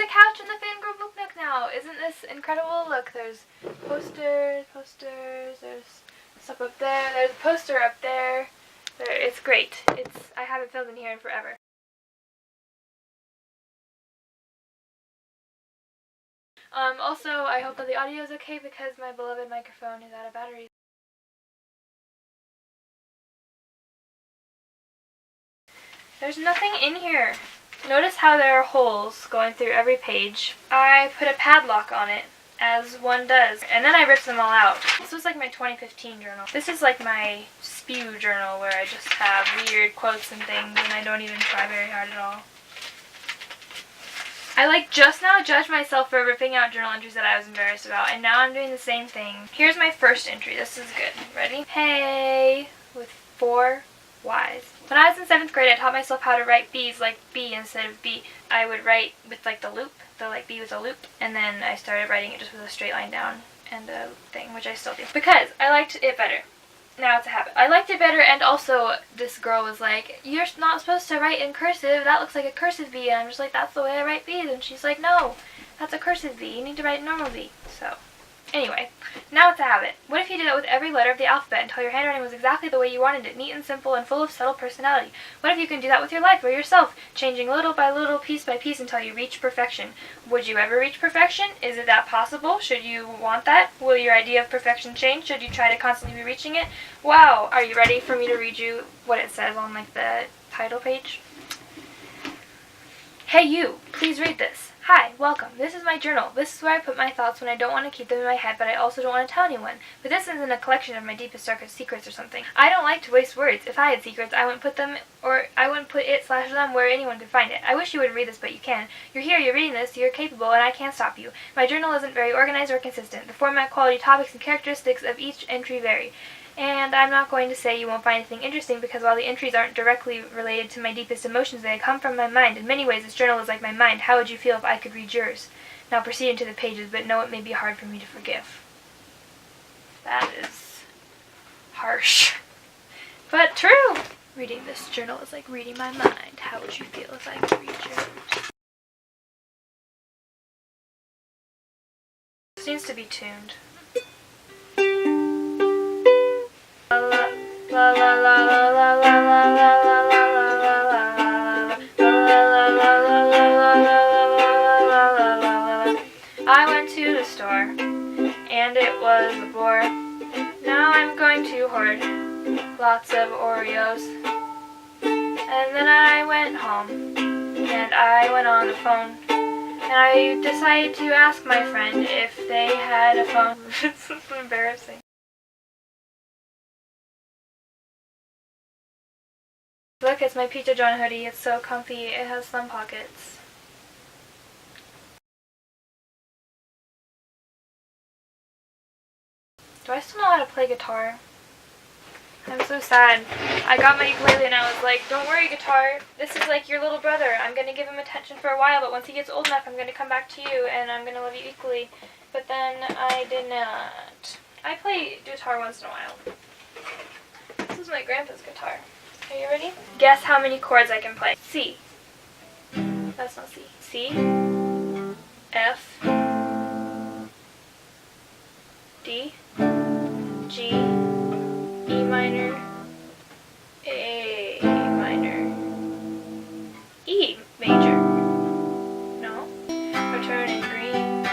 a couch in the Fangirl Book Nook now. Isn't this incredible? Look, there's posters, there's stuff up there, there's a poster up there. It's great. I haven't filmed in here in forever. Also, I hope that the audio is okay because my beloved microphone is out of batteries. There's nothing in here. Notice how there are holes going through every page. I put a padlock on it, as one does, and then I ripped them all out. This was like my 2015 journal. This is like my spew journal where I just have weird quotes and things and I don't even try very hard at all. I just now judged myself for ripping out journal entries that I was embarrassed about, and now I'm doing the same thing. Here's my first entry. This is good. Ready? Hey, with 4 Y's. When I was in 7th grade, I taught myself how to write B's like B instead of B. I would write with like the loop, B was a loop, and then I started writing it just with a straight line down and a thing, which I still do. Because I liked it better. Now it's a habit. I liked it better, and also this girl was like, you're not supposed to write in cursive, that looks like a cursive V, and I'm just like, that's the way I write B's, and she's like, no, that's a cursive V, you need to write normal V. So, anyway, now it's a habit. What if you did that with every letter of the alphabet until your handwriting was exactly the way you wanted it, neat and simple and full of subtle personality? What if you can do that with your life or yourself, changing little by little, piece by piece until you reach perfection? Would you ever reach perfection? Is it that possible? Should you want that? Will your idea of perfection change? Should you try to constantly be reaching it? Wow! Are you ready for me to read you what it says on like the title page? Hey you! Please read this. Hi, welcome. This is my journal. This is where I put my thoughts when I don't want to keep them in my head, but I also don't want to tell anyone. But this isn't a collection of my deepest, darkest secrets or something. I don't like to waste words. If I had secrets, I wouldn't put it/them where anyone could find it. I wish you wouldn't read this, but you can. You're here, you're reading this, you're capable, and I can't stop you. My journal isn't very organized or consistent. The format, quality, topics, and characteristics of each entry vary. And I'm not going to say you won't find anything interesting, because while the entries aren't directly related to my deepest emotions, they come from my mind. In many ways, this journal is like my mind. How would you feel if I could read yours? Now proceed into the pages, but know it may be hard for me to forgive. That is harsh. But true! Reading this journal is like reading my mind. How would you feel if I could read yours? This needs to be tuned. I went to the store, and it was a bore. Now I'm going to hoard lots of Oreos. And then I went home, and I went on the phone, and I decided to ask my friend if they had a phone. This is embarrassing. Look, it's my Pizza John hoodie. It's so comfy. It has some pockets. Do I still know how to play guitar? I'm so sad. I got my ukulele and I was like, don't worry guitar, this is like your little brother. I'm going to give him attention for a while, but once he gets old enough, I'm going to come back to you and I'm going to love you equally. But then I did not. I play guitar once in a while. This is my grandpa's guitar. Are you ready? Guess how many chords I can play. C. That's not C. C. F. D. G. E minor. A minor. E major. No. Returning green.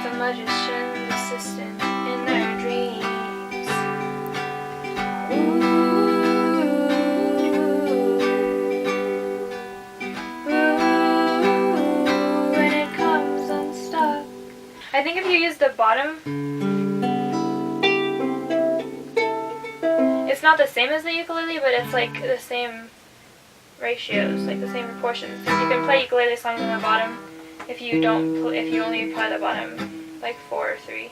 The magician's assistant in their dreams. I think if you use the bottom, it's not the same as the ukulele, but it's like the same ratios, like the same proportions. So you can play ukulele songs on the bottom if you only apply the bottom, like 4 or 3.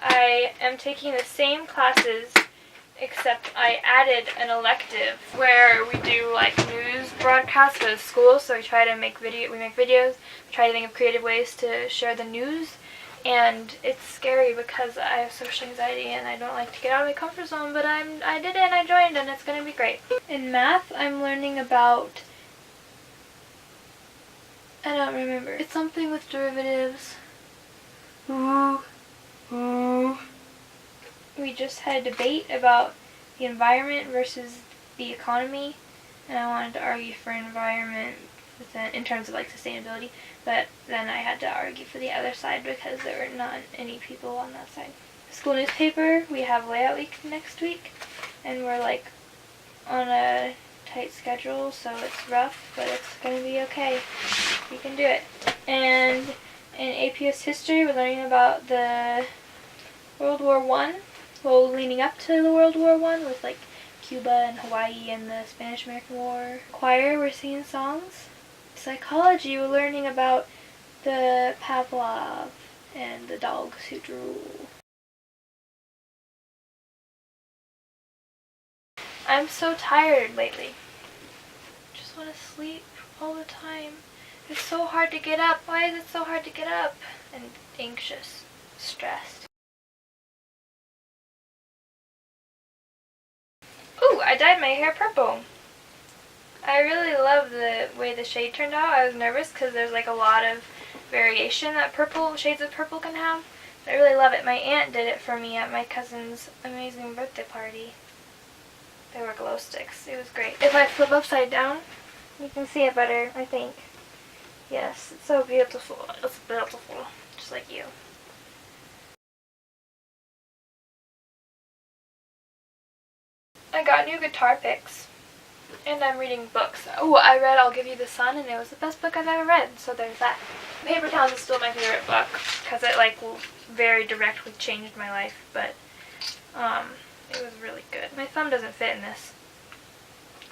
I am taking the same classes, except I added an elective where we do like news broadcasts for the school. So we try to make videos, we try to think of creative ways to share the news. And it's scary because I have social anxiety and I don't like to get out of my comfort zone, but I did it and I joined and it's going to be great. In math, I'm learning about, I don't remember. It's something with derivatives. We just had a debate about the environment versus the economy, and I wanted to argue for environment in terms of like sustainability, but then I had to argue for the other side because there were not any people on that side. School newspaper, we have layout week next week, and we're like on a tight schedule, so it's rough, but it's going to be okay. We can do it. And in APS history, we're learning about the World War I, well, leading up to the World War I with like Cuba and Hawaii and the Spanish-American War. Choir, we're singing songs. Psychology, we're learning about the Pavlov and the dogs who drool. I'm so tired lately. Just want to sleep all the time. It's so hard to get up. Why is it so hard to get up? And anxious, stressed. Ooh, I dyed my hair purple. I really love the way the shade turned out. I was nervous because there's like a lot of variation that shades of purple can have. I really love it. My aunt did it for me at my cousin's amazing birthday party. They were glow sticks. It was great. If I flip upside down, you can see it better, I think. Yes, it's so beautiful. It's beautiful. Just like you. I got new guitar picks. And I'm reading books. Oh, I read I'll Give You the Sun, and it was the best book I've ever read, so there's that. Paper Towns is still my favorite book, because it, like, very directly changed my life, but, it was really good. My thumb doesn't fit in this.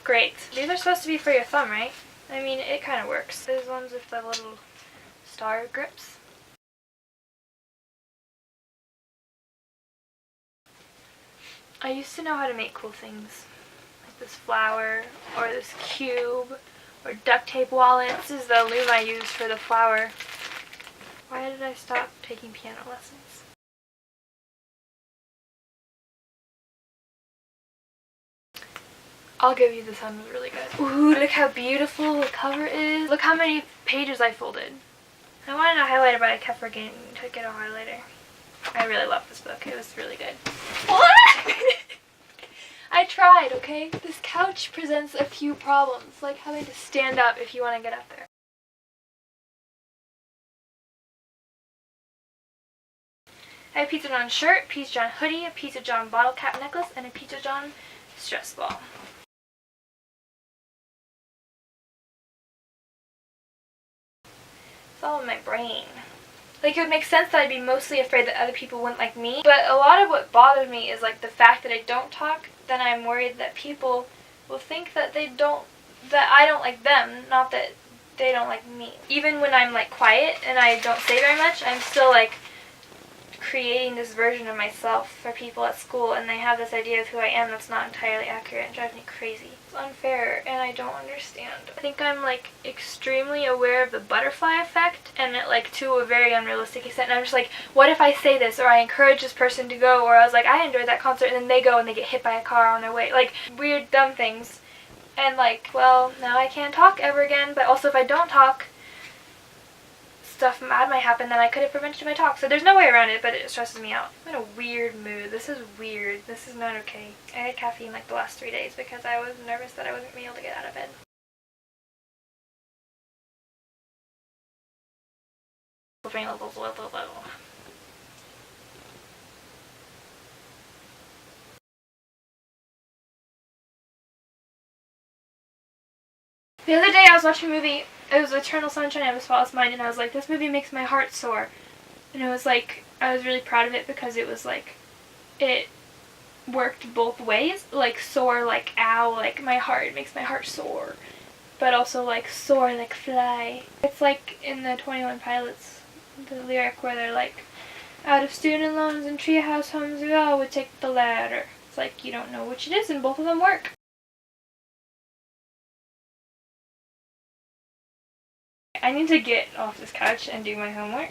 Great. These are supposed to be for your thumb, right? I mean, it kind of works. There's ones with the little star grips. I used to know how to make cool things. This flower, or this cube, or duct tape wallets. This is the loom I used for the flower. Why did I stop taking piano lessons? I'll Give You the Sun was really good. Ooh, look how beautiful the cover is. Look how many pages I folded. I wanted a highlighter, but I kept forgetting to get a highlighter. I really love this book. It was really good. What? I tried, okay? This couch presents a few problems, like having to stand up if you want to get up there. I have a Pizza John shirt, Pizza John hoodie, a Pizza John bottle cap necklace, and a Pizza John stress ball. It's all in my brain. Like, it would make sense that I'd be mostly afraid that other people wouldn't like me, but a lot of what bothers me is, like, the fact that I don't talk. Then I'm worried that people will think that I don't like them, not that they don't like me. Even when I'm, like, quiet and I don't say very much, I'm still, like, creating this version of myself for people at school, and they have this idea of who I am that's not entirely accurate and drives me crazy. It's unfair, and I don't understand. I think I'm, like, extremely aware of the butterfly effect, and it, like, to a very unrealistic extent, and I'm just like, what if I say this, or I encourage this person to go, or I was like, I enjoyed that concert, and then they go and they get hit by a car on their way. Like, weird, dumb things. And, like, well, now I can't talk ever again, but also if I don't talk, stuff bad might happen, then I could have prevented my talk. So there's no way around it, but it stresses me out. I'm in a weird mood. This is weird. This is not okay. I had caffeine like the last 3 days because I was nervous that I wasn't going to be able to get out of bed. The other day I was watching a movie. It was Eternal Sunshine of the Spotless Mind, and I was like, this movie makes my heart soar. And it was like, I was really proud of it because it was like, it worked both ways. Like, soar, like, ow, like, my heart, makes my heart soar. But also, like, soar, like, fly. It's like in the 21 Pilots, the lyric where they're like, out of student loans and treehouse homes, we all would take the ladder. It's like, you don't know which it is, and both of them work. I need to get off this couch and do my homework.